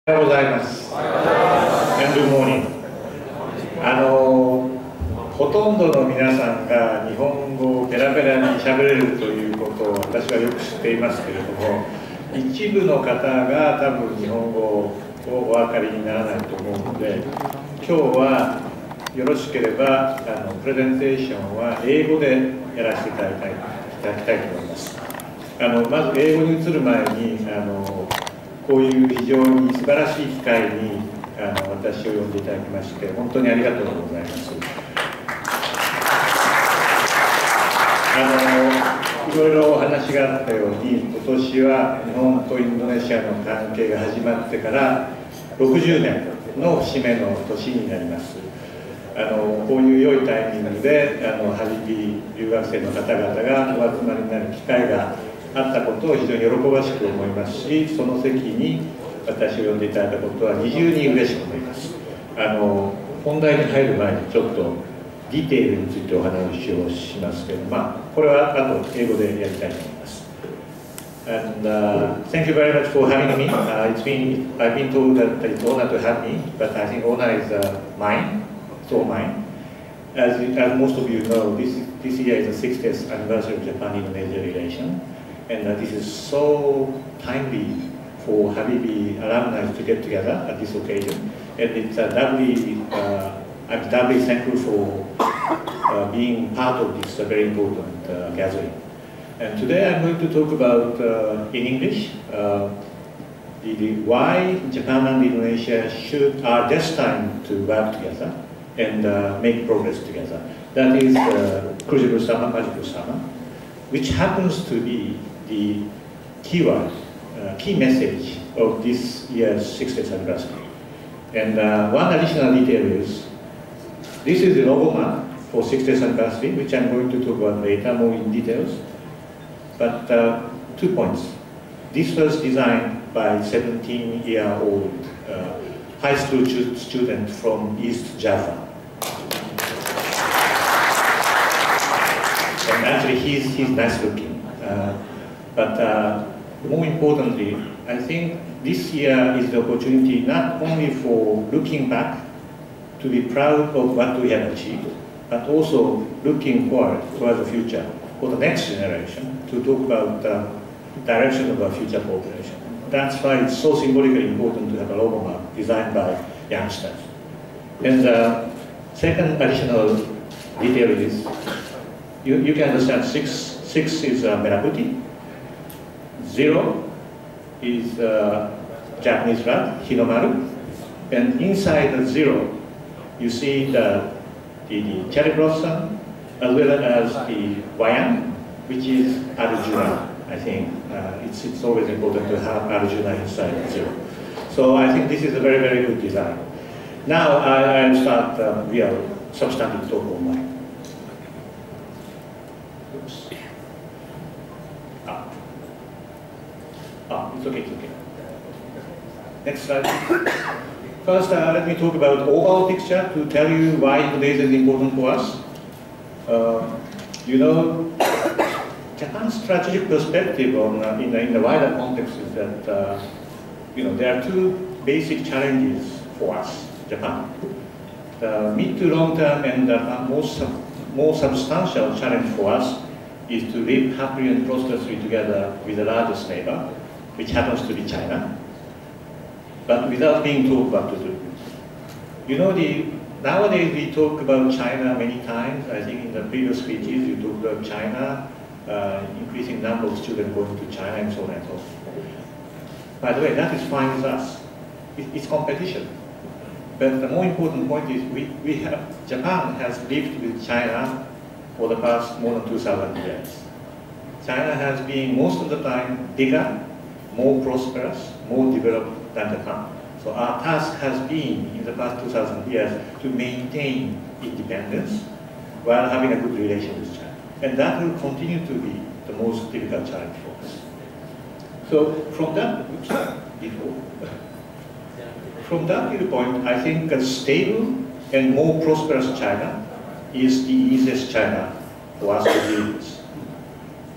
おはようございます。Good morning。ほとんどの皆さんが日本語をペラペラに喋れるということを私はよく知っていますけれども、一部の方が多分日本語をお分かりにならないと思うので、今日はよろしければプレゼンテーションは英語でやらせていただきたいと思います。まず英語に移る前にこういう非常に素晴らしい機会に私を呼んでいただきまして本当にありがとうございます。いろいろお話があったように今年は日本とインドネシアの関係が始まってから60年の節目の年になります。こういう良いタイミングでハリビ留学生の方々がお集まりになる機会があったことを非常に喜ばしく思いますし、その席に私を呼んでいただいたことは二重に嬉しく思います。本題に入る前にちょっとディテールについてお話をしますけど、これはあと英語でやりたいと思います。And thank you very much for having me. I've been told that it's an honor to have me, but I think honor is mine, it's all mine. As most of you know, this year is the 60th anniversary of Japan-Indonesia relation. And this is so timely for Habibi alumni to get together at this occasion. And it's I'm doubly thankful for being part of this very important gathering. And today I'm going to talk about, in English, why Japan and Indonesia are destined to work together and make progress together. That is Crucible Summer, Magical Summer, which happens to be the keyword, key message of this year's 60th anniversary. And one additional detail is, this is the logo map for 60th anniversary, which I'm going to talk about later more in details. But 2 points. This was designed by 17-year-old high school student from East Java. And actually he's nice looking. But more importantly, I think this year is the opportunity not only for looking back to be proud of what we have achieved, but also looking forward towards the future for the next generation to talk about the direction of our future cooperation. That's why it's so symbolically important to have a logo map designed by youngsters. And the second additional detail is, you can understand six is Merabuti. 0 is Japanese flag, Hinomaru, and inside the 0 you see the cherry blossom as well as the Wayang, which is Arjuna. I think it's always important to have Arjuna inside the 0. So I think this is a very, very good design. Now I'll start real substantive talk of mine. Oops. It's okay, it's okay. Next slide. First, let me talk about overall picture to tell you why Indonesia is important for us. You know, Japan's strategic perspective in the wider context is that there are two basic challenges for us, Japan. The mid to long term and the more substantial challenge for us is to live happily and prosperously together with the largest neighbor, which happens to be China, but without being told what to do. You know, nowadays we talk about China many times. I think in the previous speeches you talked about China, increasing number of students going to China and so on and so forth. By the way, that is fine with us. It's competition. But the more important point is Japan has lived with China for the past more than 2,000 years. China has been most of the time bigger, more prosperous, more developed than Japan. So our task has been, in the past 2,000 years, to maintain independence while having a good relation with China. And that will continue to be the most difficult challenge for us. So from that, from that viewpoint, I think a stable and more prosperous China is the easiest China for us to deal with.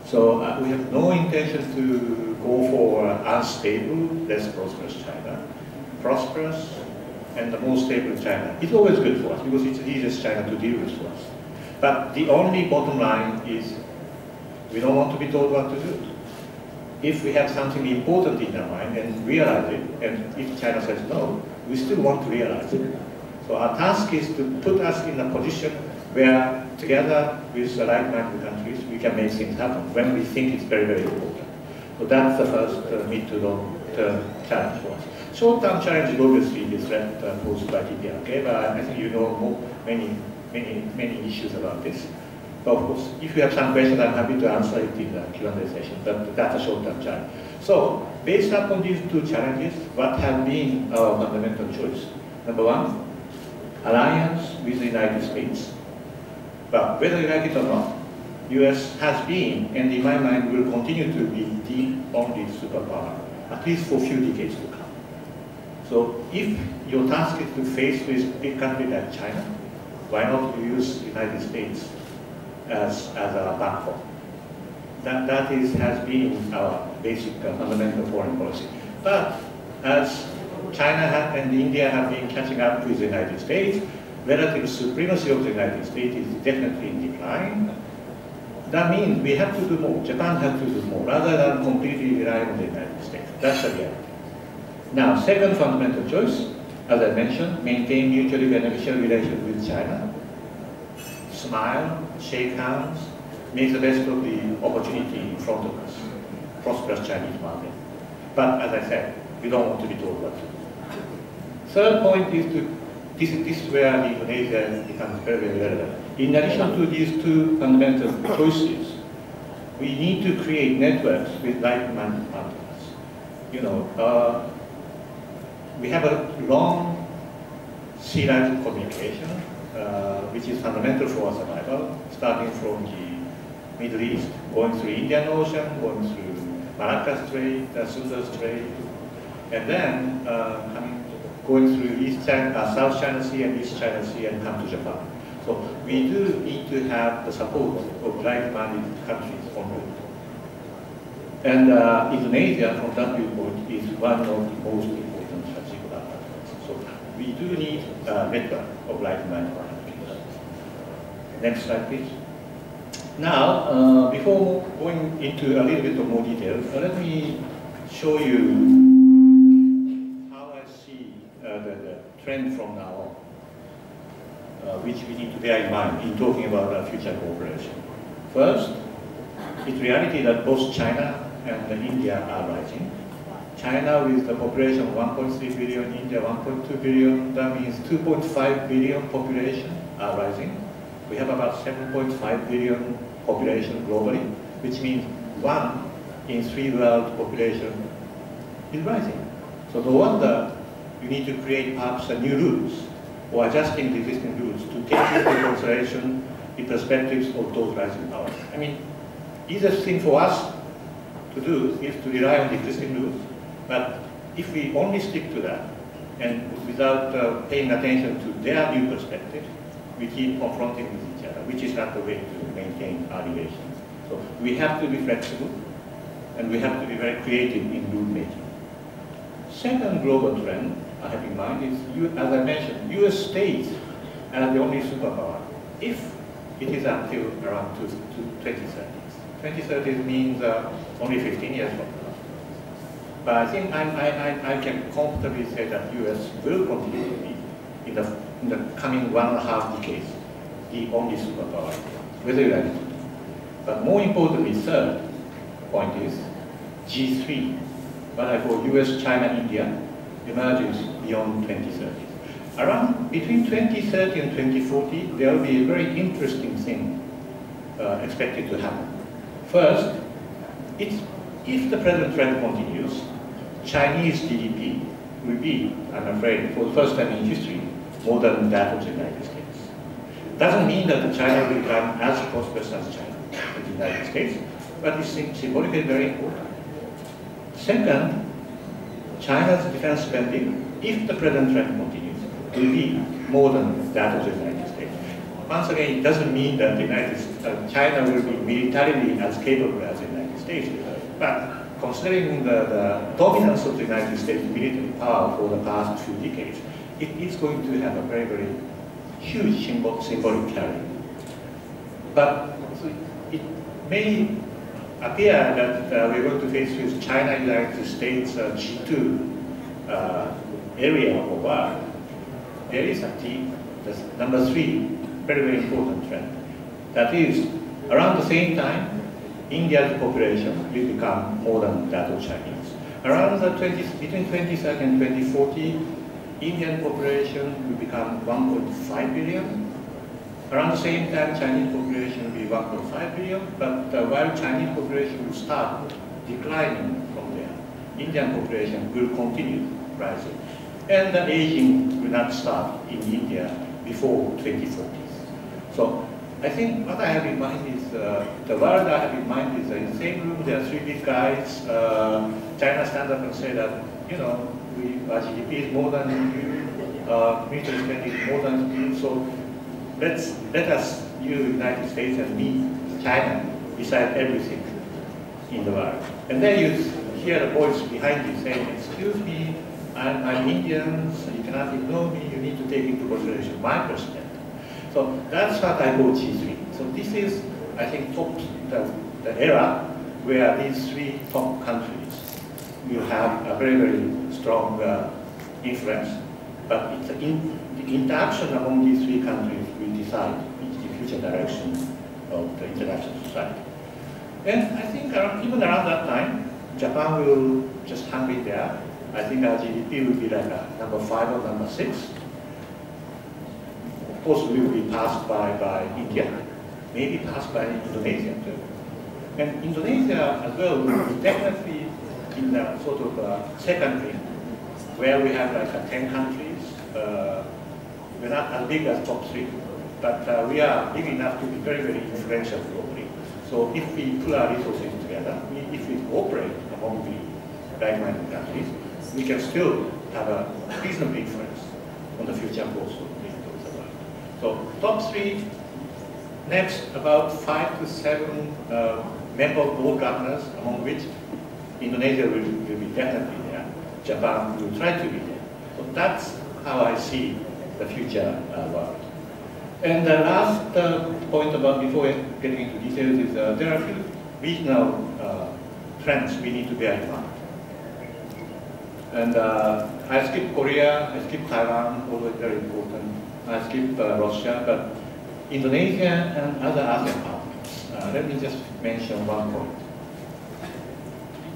So we have no intention to go for unstable, less prosperous China. prosperous and the most stable China. It's always good for us because it's the easiest China to deal with for us. But the only bottom line is we don't want to be told what to do. If we have something important in our mind and realize it, and if China says no, we still want to realize it. So our task is to put us in a position where, together with the like-minded countries, we can make things happen when we think it's very, very important. So that's the first mid to long-term challenge for us. Short-term challenge is obviously the threat posed by TPRK, but I think you know many issues about this. But of course, if you have some questions, I'm happy to answer it in the Q&A session, but that's a short-term challenge. So, based upon these two challenges, what have been our fundamental choice? Number one, alliance with the United States. But whether you like it or not, US has been, and in my mind will continue to be, the only superpower, at least for a few decades to come. So if your task is to face with a big country like China, why not use the United States as a backbone? That has been our basic fundamental foreign policy. But as China and India have been catching up with the United States, relative supremacy of the United States is definitely in decline. That means we have to do more. Japan has to do more, rather than completely rely on the United States. That's the reality. Now, second fundamental choice, as I mentioned, maintain mutually beneficial relations with China. Smile, shake hands, make the best of the opportunity in front of us. Prosperous Chinese market. But as I said, we don't want to be told what to do. Third point is this is where Indonesia becomes very, very relevant. In addition to these two fundamental choices, we need to create networks with like-minded partners. You know, we have a long sea life communication, which is fundamental for our survival, starting from the Middle East, going through Indian Ocean, going through Malacca Strait, the Sunda Strait, and then going through South China Sea and East China Sea and come to Japan. So we do need to have the support of like-minded countries on route. And Indonesia, from that viewpoint, is one of the most important strategic partners. So we do need a network of like-minded countries. Next slide, please. Now, before going into a little bit of more detail, let me show you how I see the trend from now on, which we need to bear in mind in talking about our future cooperation. First, it's reality that both China and India are rising. China with the population of 1.3 billion, India 1.2 billion, that means 2.5 billion population are rising. We have about 7.5 billion population globally, which means 1 in 3 world population is rising. So no wonder you need to create perhaps new rules or adjusting the existing rules to take into consideration the perspectives of those rising powers. I mean, easiest thing for us to do is to rely on the existing rules, but if we only stick to that and without paying attention to their new perspective, we keep confronting with each other, which is not the way to maintain our relations. So we have to be flexible and we have to be very creative in rule making. Second global trend I have in mind is, as I mentioned, US states as the only superpower, if it is until around 2030. 2030 means only 15 years from now. But I think I can comfortably say that US will continue to be, in the coming 1.5 decades, the only superpower, whether you like it or not. But more importantly, third point is G3, what I call US, China, India, emerges beyond 2030. Around between 2030 and 2040, there will be a very interesting thing expected to happen. First, if the present trend continues, Chinese GDP will be, I'm afraid, for the first time in history, more than that of the United States. Doesn't mean that China will become as prosperous as China, the United States, but it's symbolically very important. Second, China's defense spending, if the present trend continues, will be more than that of the United States. Once again, it doesn't mean that China will be militarily as capable as the United States, but considering the dominance of the United States military power for the past few decades, it is going to have a very, very huge symbolic carry. But it may appear that we're going to face with China, United States, G2 area of the world. There is number 3, very, very important trend. That is, around the same time, India's population will become more than that of Chinese. Around between 2030 and 2040, Indian population will become 1.5 billion. Around the same time, Chinese population will be 1.5 billion, but while Chinese population will start declining from there, Indian population will continue rising. And the aging will not start in India before 2040s. So I think what I have in mind is, the world I have in mind is in the same room there are 3 big guys. China stand up and say that, you know, our GDP is more than you, military spending is more than you, so let us, you, United States and me, China, decide everything in the world. And then you hear a voice behind you saying, excuse me, I'm Indian, so you cannot ignore me, you need to take into consideration my perspective. So that's what I call G3. So this is, I think, the era where these 3 top countries will have a very, very strong influence. But it's the interaction among these 3 countries will decide the future direction of the international society. And I think even around that time, Japan will just hang it there. I think our GDP will be like number 5 or number 6. Of course, we will be passed by India, maybe passed by Indonesia too. And Indonesia as well will be definitely in the sort of second ring, where we have like 10 countries. We're not as big as top 3, but we are big enough to be very, very influential globally. So if we pull our resources together, if we cooperate among the like-minded countries, we can still have a reasonable influence on the future course of the world. So top 3, next about 5 to 7 member board governors, among which Indonesia will be definitely there. Japan will try to be there. So that's how I see the future world. And the last point about, before getting into details, is there are a few regional trends we need to bear in mind. And I skip Korea, I skip Taiwan, although very important. I skip Russia, but Indonesia and other ASEAN partners. Let me just mention one point.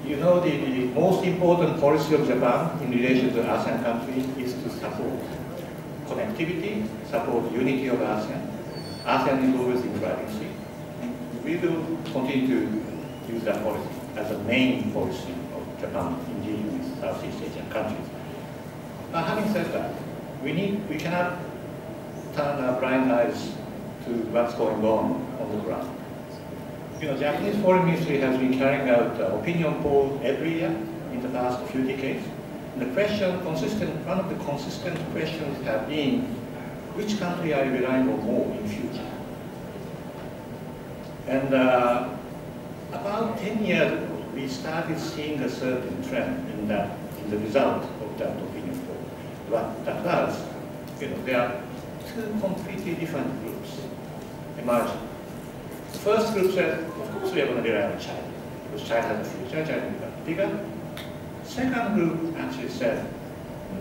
You know, the most important policy of Japan in relation to ASEAN countries is to support connectivity, support unity of ASEAN. ASEAN is always in the driving seat. We will continue to use that policy as a main policy of Japan in dealing with Southeast Asian countries. But having said that, we cannot turn our blind eyes to what's going on the ground. You know, Japanese foreign ministry has been carrying out opinion polls every year in the past few decades. And the question, one of the consistent questions have been, which country are you relying on more in future? And about 10 years ago, we started seeing a certain trend in the result of that opinion poll. But that was, you know, there are 2 completely different groups emerging. The first group said, of course we are going to rely on China, because China has a future, China will become bigger. Second group actually said,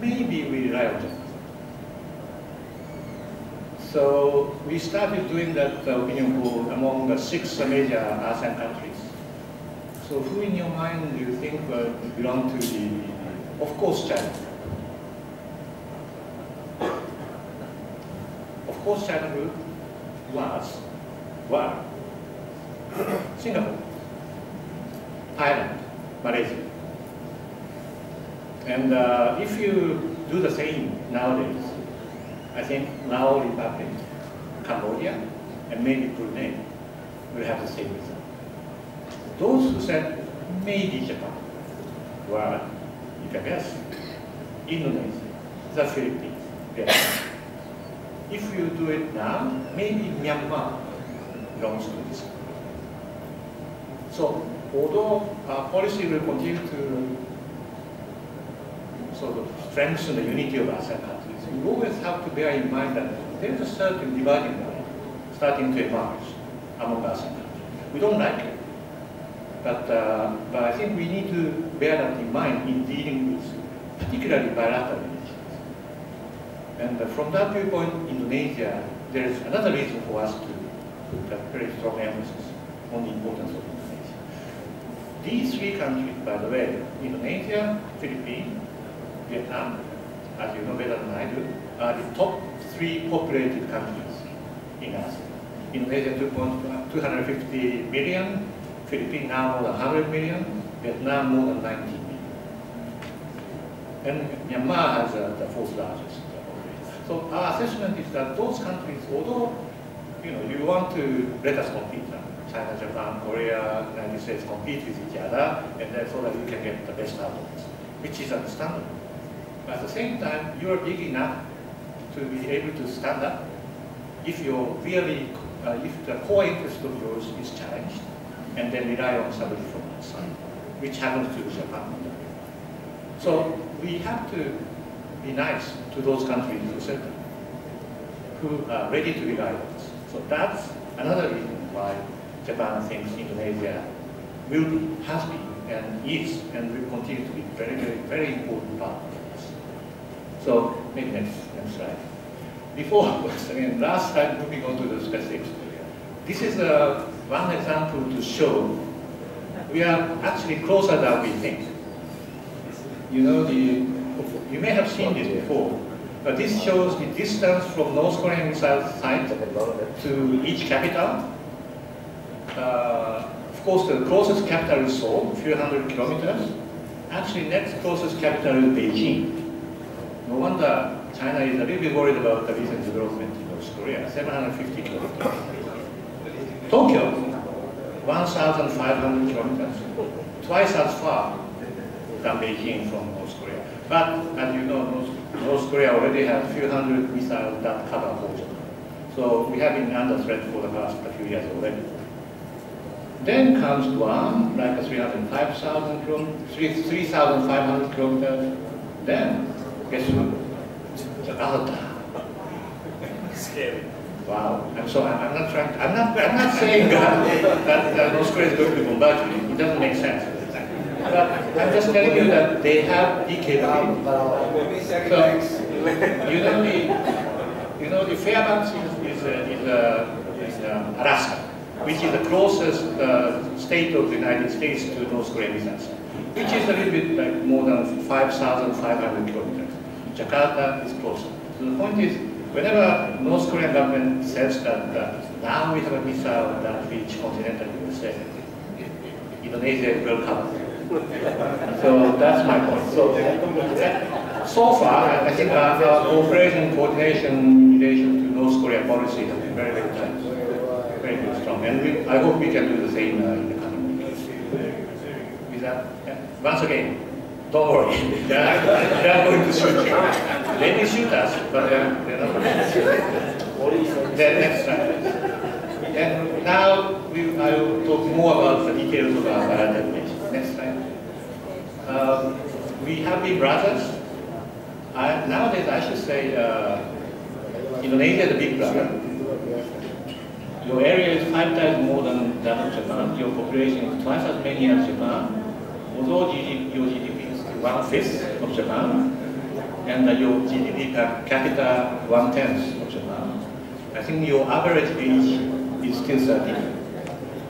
maybe we rely on Japan. So we started doing that opinion poll among the 6 major ASEAN countries. So who in your mind do you think belong to of course China. Of course China group was Singapore, Thailand, Malaysia. And if you do the same nowadays, I think Lao Republic, Cambodia, and maybe Brunei will have the same result. Those who said maybe Japan were, you can guess, Indonesia, the Philippines, Vietnam. If you do it now, maybe Myanmar belongs to this group. So although our policy will continue to sort of strengthen the unity of ASEAN countries, we always have to bear in mind that there is a certain dividing line starting to emerge among ASEAN countries. We don't like it, but I think we need to bear that in mind in dealing with particularly bilateral relations. And from that viewpoint, Indonesia, there is another reason for us to put a very strong emphasis on the importance of Indonesia. These three countries, by the way, Indonesia, Philippines, Vietnam, as you know better than I do, are the top 3 populated countries in ASEAN. Indonesia 250 million, Philippines now more than 100 million, Vietnam more than 90 million. And Myanmar has the 4th largest population. So our assessment is that those countries, although you want to let us compete, China, Japan, Korea, United States compete with each other, and then so that you can get the best out of it, which is understandable. But at the same time, you are big enough to be able to stand up if you're really, if the core interest of yours is challenged, and then rely on somebody from outside, which happens to Japan. So we have to be nice to those countries who are ready to rely on us. So that's another reason why Japan thinks Indonesia will be, has been, and is, and will continue to be very, very, very important partner for us. So maybe next slide. Before, again, last slide, moving on to the specifics. This is one example to show we are actually closer than we think. You may have seen this before, but this shows the distance from North Korean missile site to each capital. Of course, the closest capital is Seoul, a few hundred kilometers. Actually, next closest capital is Beijing. No wonder China is a little bit worried about the recent development in North Korea, 750 kilometers. Tokyo, 1,500 kilometers, twice as far than Beijing from North Korea. But as you know, North Korea already has a few hundred missiles that cover whole Japan. So we have been under threat for the past few years already. Then comes Guam, like a 3,500 kilometers. Then, guess who? Jakarta. Scary. Wow. I'm not saying that North Korea is going to bombard you. It doesn't make sense. But I'm just telling you that they have the capability. So, the Fairbanks is Alaska, which is the closest state of the United States to North Korean missiles, which is a little bit like more than 5,500 kilometers. Jakarta is closer. So the point is, whenever North Korean government says that now we have a missile that reaches continental USA, Indonesia is well covered. So that's my point. So far, I think our cooperation, coordination in relation to North Korea policy has been very, very tight, very, very strong. And I hope we can do the same in the coming weeks. With that, once again, don't worry. They are going to shoot you. They may shoot us, but they're not going to shoot us. Next slide. And now I will talk more about the details of our bilateral relations. Next slide. We have been brothers. Nowadays, I should say, Indonesia is a big brother. Your area is 5 times more than that of Japan. Your population is twice as many as Japan. Although your GDP is 1/5 of Japan, and your GDP per capita 1/10 of Japan. I think your average age is still 30.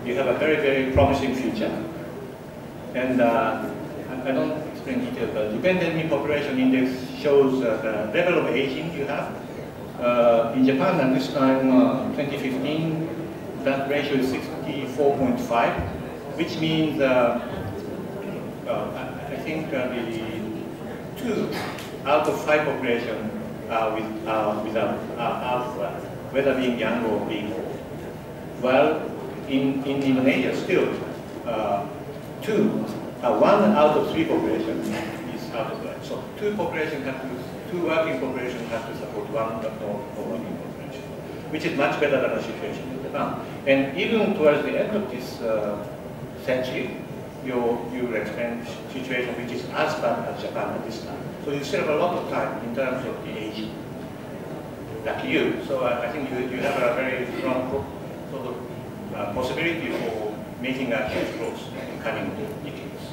You have a very, very promising future. And I don't explain detail, but dependent population index shows the level of aging you have. In Japan at this time, 2015, that ratio is 64.5, which means I think the 2 out of 5 population are whether being young or being old. Well, in Indonesia still, 1 out of 3 population is out of that. So 2 working populations have to support 1 non-working population, which is much better than the situation in Japan. And even towards the end of this century, you will explain situation which is as bad as Japan at this time. So you save a lot of time in terms of the age, like you. So I think you have a very strong sort of possibility for making a huge growth in coming decades.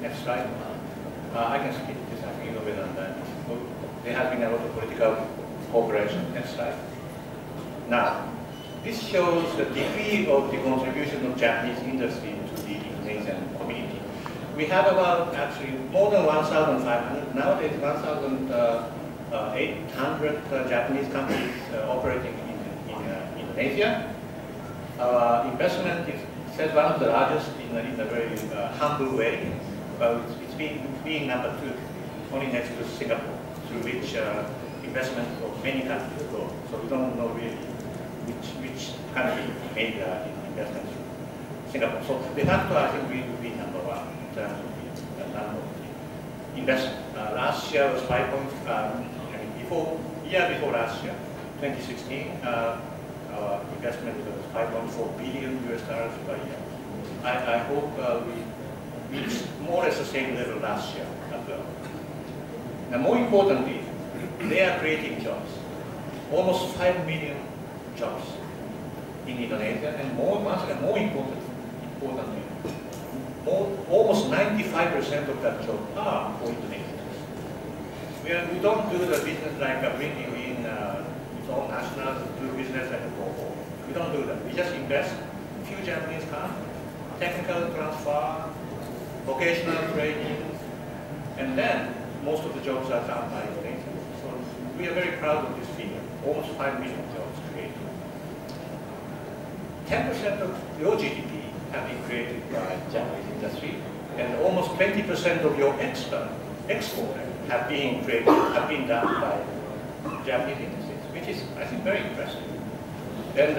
Next slide. I can skip this, I think, a little bit on that. So there has been a lot of political cooperation. Next slide. Now, this shows the degree of the contribution of Japanese industry to the Indonesian community. We have about actually more than 1,500, nowadays 1,800 Japanese companies operating in Indonesia. Our investment is one of the largest in a very humble way. But it's being number 2, only next to Singapore, through which investment of many countries go. So we don't know really which country made investment through Singapore. So de facto, I think we will be number 1 in terms of the number of the investment. Last year was 5 point, year before last year, 2016, our investment was $5.4 billion per year. I hope we reach more or less the same level last year as well. Now, more importantly, they are creating jobs. Almost 5 million jobs in Indonesia, and more importantly, almost 95% of that job are for Indonesians. We don't do the business like bringing in its own nationals to do business and go home. We don't do that. We just invest. Few Japanese come, technical transfer, vocational training, and then most of the jobs are done by Indonesians. So we are very proud of this figure. Almost 5 million jobs created. 10% of your GDP have been created by Japanese industry, and almost 20% of your export have been done by Japanese industries, which is, I think, very impressive. And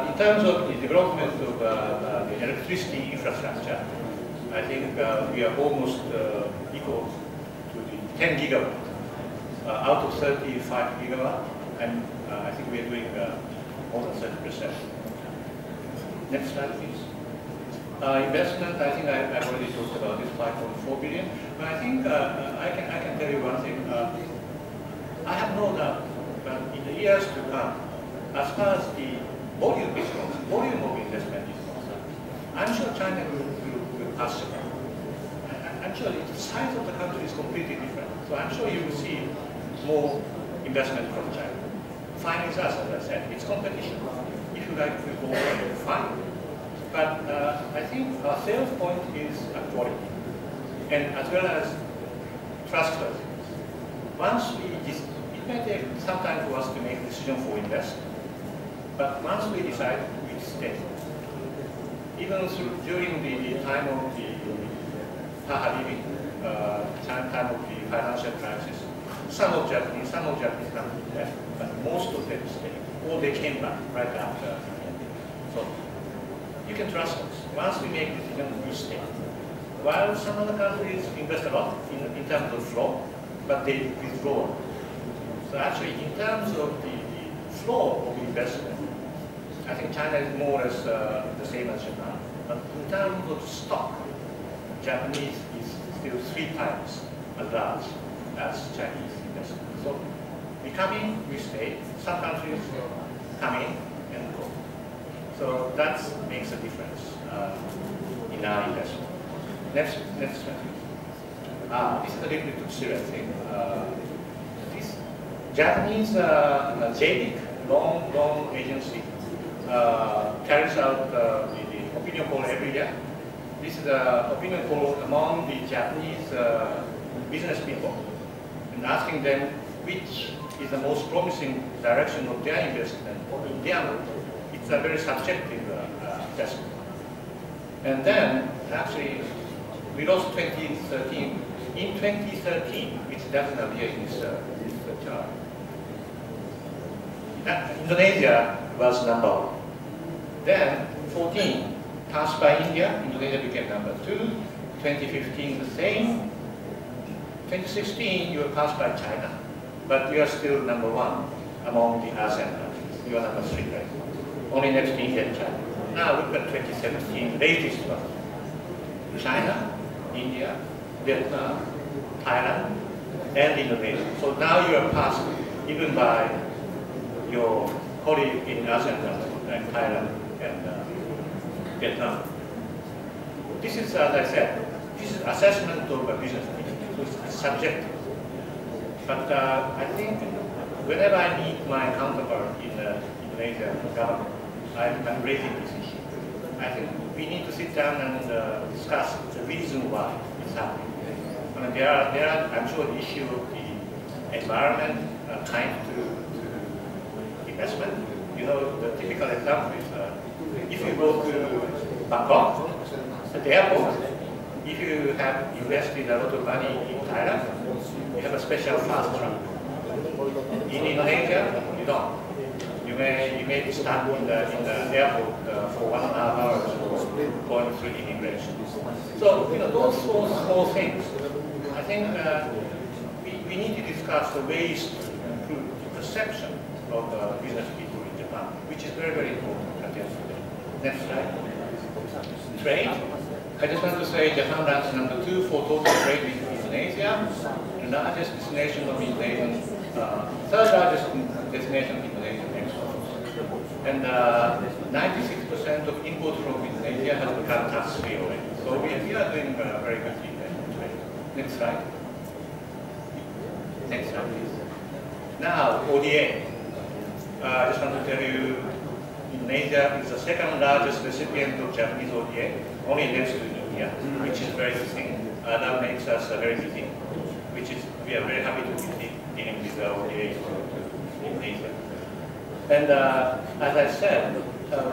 in terms of the development of the electricity infrastructure, I think we are almost equal to the 10 gigawatt out of 35 gigawatt, and I think we are doing more than 30%. Next slide, please. Investment, I think I've already talked about this 5.4 billion, but I think I can tell you one thing. I have no doubt that in the years to come, as far as the volume is concerned, volume of investment is concerned, I'm sure China will pass Japan. I'm sure the size of the country is completely different. So I'm sure you will see more investment from China. Fine is us, as I said, it's competition. If you like to go fine. But I think our sales point is quality, and as well as trustworthiness. Once it may take some time for us to make a decision for investment, but once we decide, we stay. Even during the time of the Habibie, time of the financial crisis, some of Japanese companies left, but most of them stayed, or they came back right after. So you can trust us. Once we make a decision, we stay. While some other countries invest a lot in terms of flow, but they withdraw. So actually, in terms of the flow of investment, I think China is more or less the same as Japan. But in terms of stock, Japanese is still 3 times as large as Chinese investment. So we come in, we stay. Some countries come in and go. So that makes a difference in our investment. Next one. This is a little bit too serious thing. This Japanese JBIC, loan agency, carries out the opinion poll every year. This is the opinion poll among the Japanese business people, and asking them which is the most promising direction of their investment in their market. It's a very subjective assessment. And then, actually, we lost 2013. In 2013, which doesn't appear in this chart, Indonesia was number 1. Then, 14, passed by India. Indonesia became number 2. 2015, the same. 2016, you were passed by China. But you are still number 1 among the ASEAN countries. You are number 3, right? Only next to India and China. Now look at 2017, latest one. China, India, Vietnam, Thailand, and Indonesia. So now you are passed even by your colleague in ASEAN like Thailand and Vietnam. This is, as I said, this is assessment of a business need, so it's subjective. But I think whenever I meet my counterpart in Indonesia government, I'm raising this issue. I think we need to sit down and discuss the reason why it's happening. I mean, there are, I'm sure, the issue of the environment tied to investment. You know, the typical example is if you go to Bangkok, at the airport, if you have invested a lot of money in Thailand, you have a special fast track. In Indonesia, you don't. You may be stuck in the airport for 1.5 hours going through immigration. So, you know, those small things. I think we need to discuss the ways to improve the perception of business people in Japan, which is very, very important at the end of the day. Next slide. Trade. I just want to say Japan ranks #2 for total trade with Indonesia, the largest destination of Indonesian, third largest destination of Indonesian exports. And 96% of imports from Indonesia has become tax-free already. So we are doing very good in trade. Next slide. Next slide, please. Now, ODA. I just want to tell you, Indonesia is the second largest recipient of Japanese ODA, only next to India, which is very distinct. That makes us very busy, which is, we are very happy to be dealing with the ODA to Indonesia. And as I said,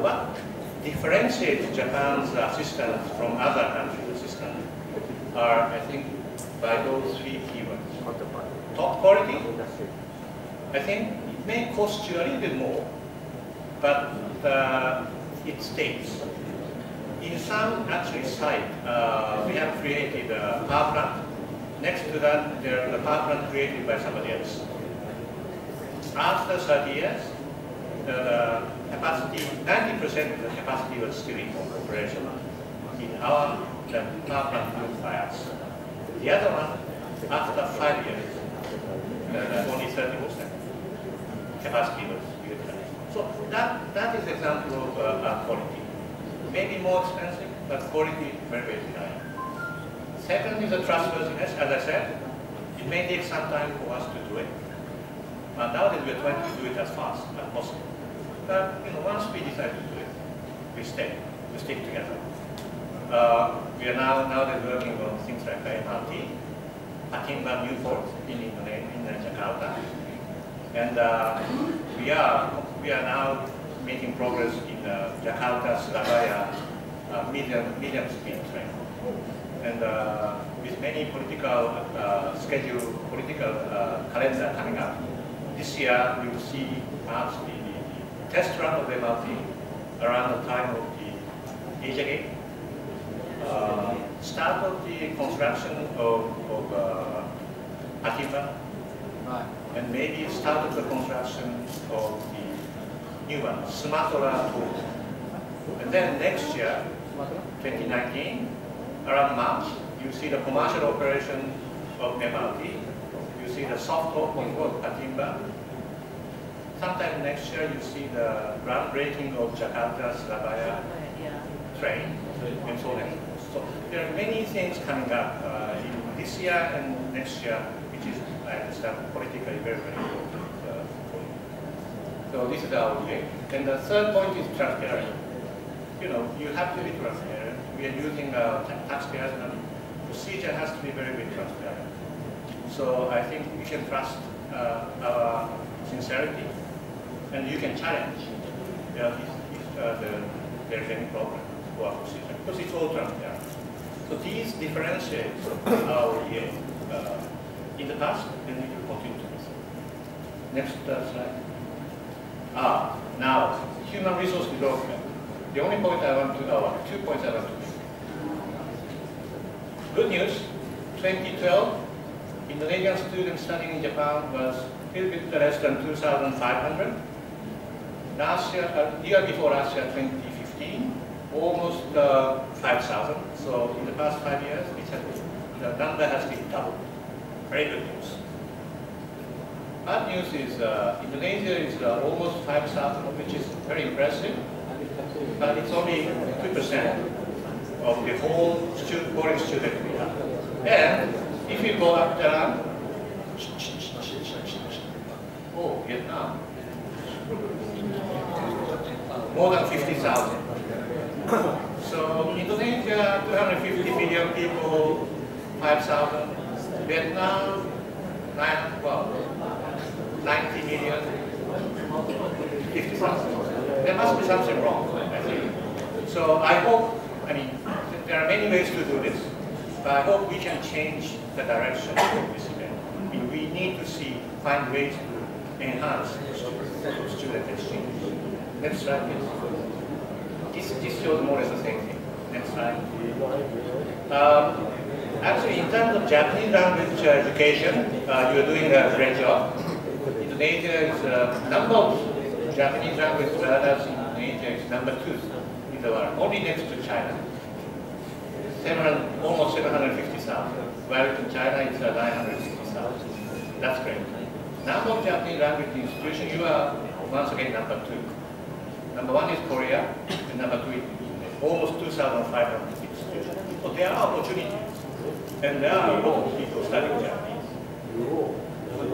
what differentiates Japan's assistance from other countries' assistance are, I think, by those three keywords. Top quality. I think it may cost you a little bit more, but it stays. In some actually site, we have created a power plant. Next to that, there is a power plant created by somebody else. After 30 years, the capacity, 90% of the capacity was still in operation. In our the power plant built by us. The other one, after 5 years, only 30% capacity was utilized. So that is an example of quality. Maybe more expensive, but quality very, very high. Second is the trustworthiness. As I said, it may take some time for us to do it. But nowadays we are trying to do it as fast as possible. But you know, once we decide to do it, we stick together. We are nowadays working on things like MRT, Patimban Newport in Indonesia, in Jakarta, and we are now making progress in Jakarta Surabaya medium speed train, and with many political calendar coming up. This year we will see perhaps the test run of the MRT around the time of the Asia Gate. Start of the construction of Patimban, and maybe start of the construction of the new one, Sumatera Tour. And then next year, 2019, around March, you see the commercial operation of MRT. You see the soft opening of Patimban. Sometime next year, you see the groundbreaking of Jakarta Surabaya train, and so on. So there are many things coming up in this year and next year, which is, I understand, politically very, very important for you. So this is our way. And the third point is transparency. You know, you have to be transparent. We are using taxpayers' money. Procedure has to be very, very transparent. So I think you can trust our sincerity, and you can challenge if there's any problem for our procedure, because it's all transparent. So these differentiate our ODA in the past, and we will continue to do so. Next slide. Now, human resource development. The only point I want to, 2 points I want to make. Good news, 2012, Indonesian students studying in Japan was a little bit less than 2,500. Last year, year before last year, 2015, almost 5,000. So in the past 5 years, the number has been doubled. Very good news. Bad news is Indonesia is almost 5,000, which is very impressive, but it's only 2% of the whole foreign student we have. And if you go up there, oh, Vietnam, more than 50,000. So Indonesia, 250 million people, 5,000. Vietnam, 90 million, 50,000. There must be something wrong, I think. So I hope, there are many ways to do this, but I hope we can change the direction of this event. We need to find ways to enhance student exchange. Next slide, please. This shows more or less the same thing. Next slide. Actually, in terms of Japanese language education, you are doing a great job. Indonesia is number of Japanese language learners in Indonesia is number 2 in the world, only next to China. Almost 750,000. While in China it's 960,000. That's great. Number of Japanese language institutions, you are once again number 2. Number 1 is Korea, and number 2 is almost 2,500 institutions. So there are opportunities, and there are a lot of people studying Japanese.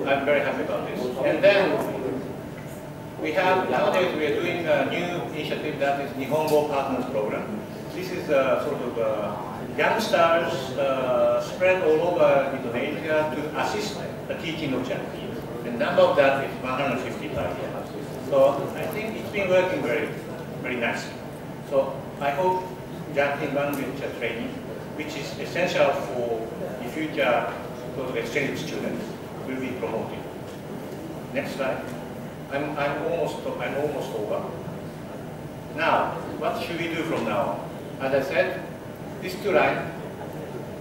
I'm very happy about this. And then nowadays we are doing a new initiative that is Nihongo Partners Program. This is sort of youngsters spread all over Indonesia to assist the teaching of Japanese. The number of that is 155. So I think it's been working very, very nicely. So I hope Japanese language training, which is essential for the future sort of exchange students, will be promoted. Next slide. I'm almost over. Now, what should we do from now on? As I said, these 2 lines,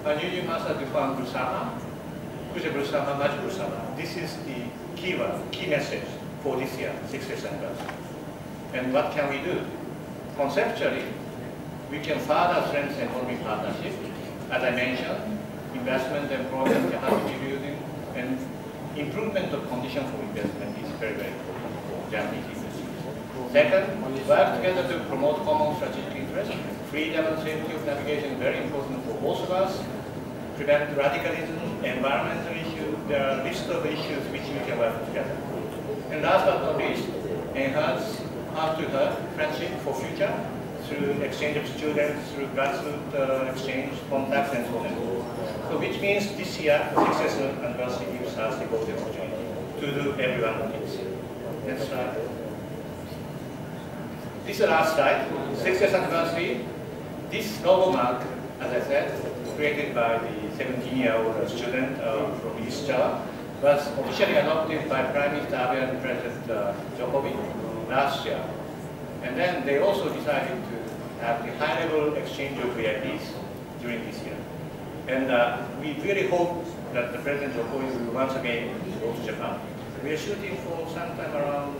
Menuju masa depan bersama, kerja bersama, maju bersama. This is the keyword, key message for this year, 60th anniversary. And what can we do? Conceptually, we can further strengthen economic partnership. As I mentioned, investment and employment capacity building and improvement of conditions for investment is very, very important for Japanese industry. Second, work together to promote common strategic interests. Freedom and safety of navigation is very important for both of us. Prevent radicalism, environmental issues. There are a list of issues which we can work together. And last but not least, enhance heart-to-heart friendship for future through exchange of students, through grassroots exchange, contacts, and so on and so forth. So which means this year, 60th anniversary gives us the golden opportunity to do every one of these. Next slide. This is the last slide. 60th anniversary. This logo mark, as I said, created by the 17-year-old student from East Java, was officially adopted by Prime Minister Abe and President Jokowi last year. And then they also decided to have the high-level exchange of VIPs during this year. And we really hope that the President Jokowi will once again go to Japan. We are shooting for sometime around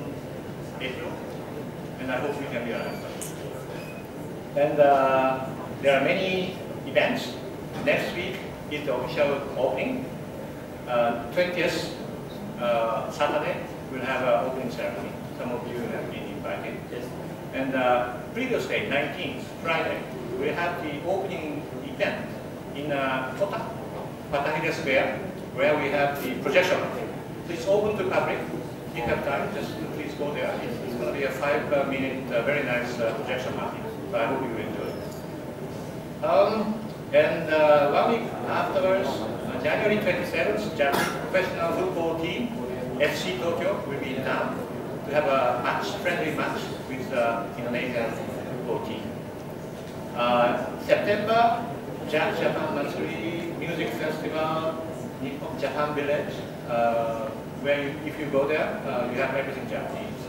April, and I hope we can be around. And there are many events. Next week is the official opening. 20th Saturday, we'll have an opening ceremony. Some of you have been invited. Yes. And previous day, 19th, Friday, we have the opening event in Kota, Patahira Square, where we have the projection. So it's open to public. If you have time, just please go there. It's going to be a 5-minute, very nice projection party. So I hope you will enjoy it. And 1 week afterwards, January 27th, Japanese professional football team, FC Tokyo, will be in town to have a friendly match with the Indonesian football team. September, Japan Matsuri Music Festival, Nippon Japan Village, where if you go there, you have everything Japanese.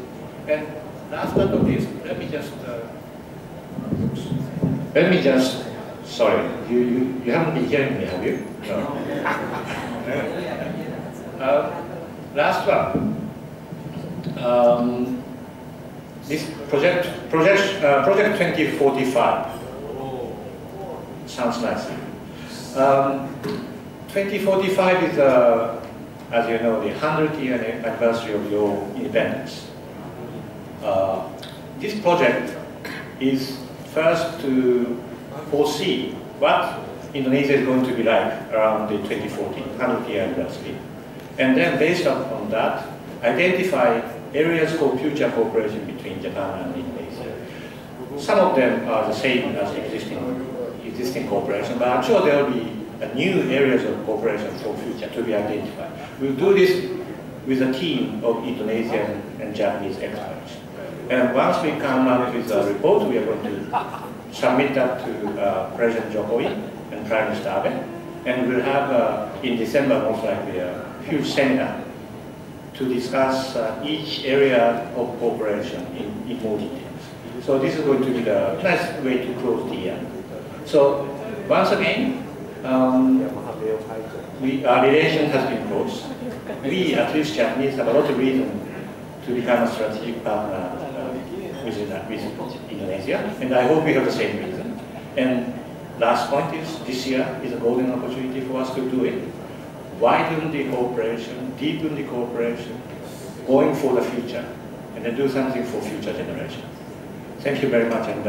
And last but not least, sorry, you haven't been hearing me, have you? No. Last one. This project 2045 sounds nice. 2045 is, as you know, the 100-year anniversary of your independence. This project is first to foresee what Indonesia is going to be like around the 2040 100-year anniversary, and then based upon that, identify areas for future cooperation between Japan and Indonesia. Some of them are the same as existing cooperation, but I'm sure there will be new areas of cooperation for future to be identified. We'll do this with a team of Indonesian and Japanese experts. And once we come up with a report, we are going to submit that to President Jokowi and Prime Minister Abe. And we'll have, in December, most likely, a huge seminar to discuss each area of cooperation in more details. So this is going to be the nice way to close the year. So once again, our relation has been close. We, at least Japanese, have a lot of reason to become a strategic partner with Indonesia, and I hope we have the same reason. And last point is, this year is a golden opportunity for us to do it. Widen the cooperation, deepen the cooperation, going for the future, and then do something for future generations. Thank you very much, and